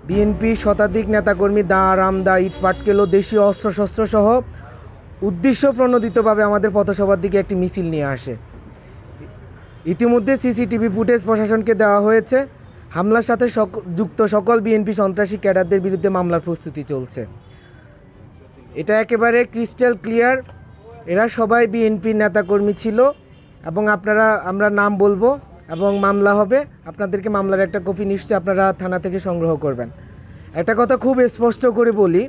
বিএনপির শতাধিক নেতাকর্মী দা রামদা ইট পাটকেল ও দেশীয় অস্ত্রশস্ত্র সহ উদ্দেশ্য প্রণোদিতভাবে আমাদের পথসভার দিকে একটি মিছিল নিয়ে আসে। ইতিমধ্যে সিসিটিভি ফুটেজ প্রশাসনকে দেওয়া হয়েছে। হামলার সাথে যুক্ত সকল বিএনপি সন্ত্রাসী ক্যাডারদের বিরুদ্ধে মামলার প্রস্তুতি চলছে। এটা একেবারে ক্রিস্টাল ক্লিয়ার, এরা সবাই বিএনপির নেতাকর্মী ছিল এবং আমরা নাম বলবো এবং মামলা হবে। আপনাদেরকে মামলার একটা কপি নিশ্চয়ই আপনারা থানা থেকে সংগ্রহ করবেন। একটা কথা খুব স্পষ্ট করে বলি,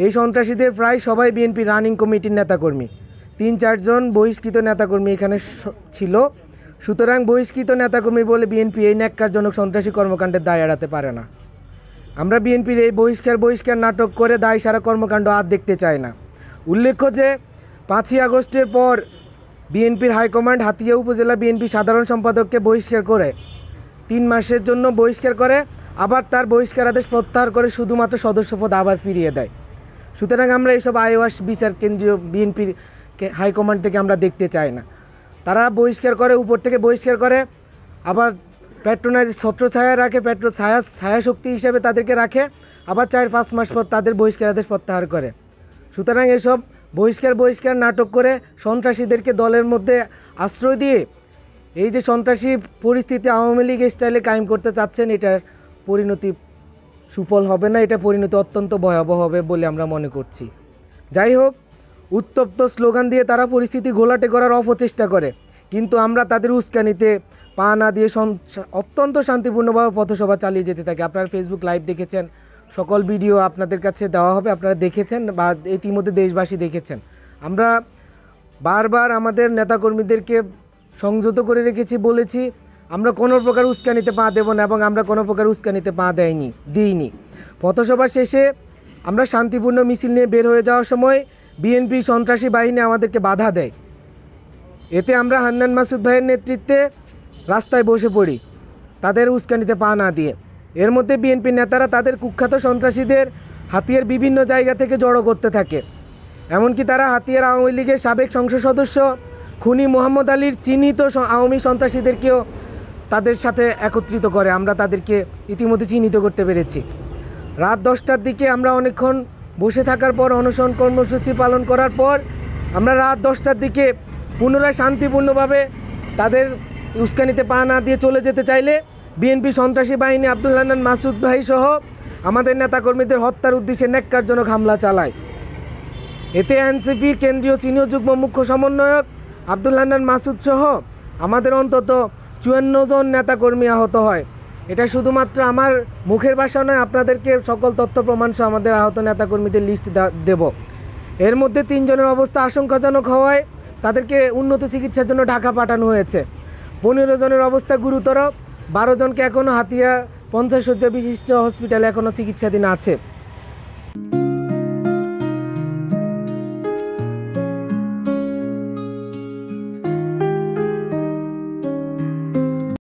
এই সন্ত্রাসীদের প্রায় সবাই বিএনপি রানিং কমিটির নেতাকর্মী। 3-4 জন বহিষ্কৃত নেতাকর্মী এখানে ছিল। সুতরাং বহিষ্কৃত নেতাকর্মী বলে বিএনপি এই ন্যাক্কারজনক সন্ত্রাসী কর্মকাণ্ডের দায় এড়াতে পারে না। আমরা বিএনপির এই বহিষ্কার নাটক করে দায় সারা কর্মকাণ্ড আর দেখতে চাই না। উল্লেখ্য যে 5ই আগস্টের পর বিএনপির হাইকমান্ড হাতিয়া উপজেলা বিএনপি সাধারণ সম্পাদককে বহিষ্কার করে 3 মাসের জন্য বহিষ্কার করে, আবার তার বহিষ্কার আদেশ প্রত্যাহার করে শুধুমাত্র সদস্যপদ আবার ফিরিয়ে দেয়। সুতরাং আমরা এইসব আইওয়াস বিচার কেন্দ্রীয় বিএনপির হাইকমান্ড থেকে আমরা দেখতে চাই না। তারা বহিষ্কার করে, উপর থেকে বহিষ্কার করে, আবার প্যাট্রোনাইজ ছত্রছায়া রাখে, ছায়া শক্তি হিসেবে তাদেরকে রাখে, আবার 4-5 মাস পর তাদের বহিষ্কার আদেশ প্রত্যাহার করে। সুতরাং এসব বহিষ্কার নাটক করে সন্ত্রাসীদেরকে দলের মধ্যে আশ্রয় দিয়ে এই যে সন্ত্রাসী পরিস্থিতি আওয়ামী লীগ স্টাইলে কায়েম করতে চাচ্ছেন, এটার পরিণতি সুফল হবে না, এটা পরিণতি অত্যন্ত ভয়াবহ হবে বলে আমরা মনে করছি। যাই হোক, উত্তপ্ত স্লোগান দিয়ে তারা পরিস্থিতি ঘোলাটে করার অপচেষ্টা করে, কিন্তু আমরা তাদের উস্কানিতে পা না দিয়ে অত্যন্ত শান্তিপূর্ণভাবে পথসভা চালিয়ে যেতে থাকি। আপনারা ফেসবুক লাইভ দেখেছেন, সকল ভিডিও আপনাদের কাছে দেওয়া হবে, আপনারা দেখেছেন বা ইতিমধ্যে দেশবাসী দেখেছেন। আমরা বারবার আমাদের নেতাকর্মীদেরকে সংযত করে রেখেছি, বলেছি আমরা কোনো প্রকার উস্কানিতে পা দেব না এবং আমরা কোনো প্রকার উস্কানিতে পা দিইনি। পথসভা শেষে আমরা শান্তিপূর্ণ মিছিল নিয়ে বের হয়ে যাওয়ার সময় বিএনপি সন্ত্রাসী বাহিনী আমাদেরকে বাধা দেয়। এতে আমরা হান্নান মাসুদ ভাইয়ের নেতৃত্বে রাস্তায় বসে পড়ি, তাদের উস্কানিতে পা না দিয়ে। এর মধ্যে বিএনপি নেতারা তাদের কুখ্যাত সন্ত্রাসীদের হাতিয়ার বিভিন্ন জায়গা থেকে জড়ো করতে থাকে। এমনকি তারা হাতিয়ার আওয়ামী লীগের সাবেক সংসদ সদস্য খুনি মোহাম্মদ আলীর চিহ্নিত আওয়ামী সন্ত্রাসীদেরকেও তাদের সাথে একত্রিত করে। আমরা তাদেরকে ইতিমধ্যে চিহ্নিত করতে পেরেছি। রাত 10টার দিকে আমরা অনেকক্ষণ বসে থাকার পর, অনশন কর্মসূচি পালন করার পর আমরা রাত 10টার দিকে পুনরায় শান্তিপূর্ণভাবে তাদের উস্কানিতে পা না দিয়ে চলে যেতে চাইলে বিএনপি সন্ত্রাসী বাহিনী আব্দুল হান্নান মাসুদ ভাই সহ আমাদের নেতাকর্মীদের হত্যার উদ্দেশ্যে ন্যাক্কারজনক হামলা চালায়। এতে এনসিপির কেন্দ্রীয় সিনিয়র যুগ্ম মুখ্য সমন্বয়ক আব্দুল হান্নান মাসুদ সহ আমাদের অন্তত 54 জন নেতাকর্মী আহত হয়। এটা শুধুমাত্র আমার মুখের ভাষা নয়, আপনাদেরকে সকল তথ্য প্রমাণ সহ আমাদের আহত নেতাকর্মীদের লিস্ট দেব। এর মধ্যে 3 জনের অবস্থা আশঙ্কাজনক হওয়ায় তাদেরকে উন্নত চিকিৎসার জন্য ঢাকা পাঠানো হয়েছে। 15 জনের অবস্থা গুরুতর, 12 জনকে এখনও হাতিয়া 50 শয্যা বিশিষ্ট হসপিটালে এখনও চিকিৎসাধীন আছে।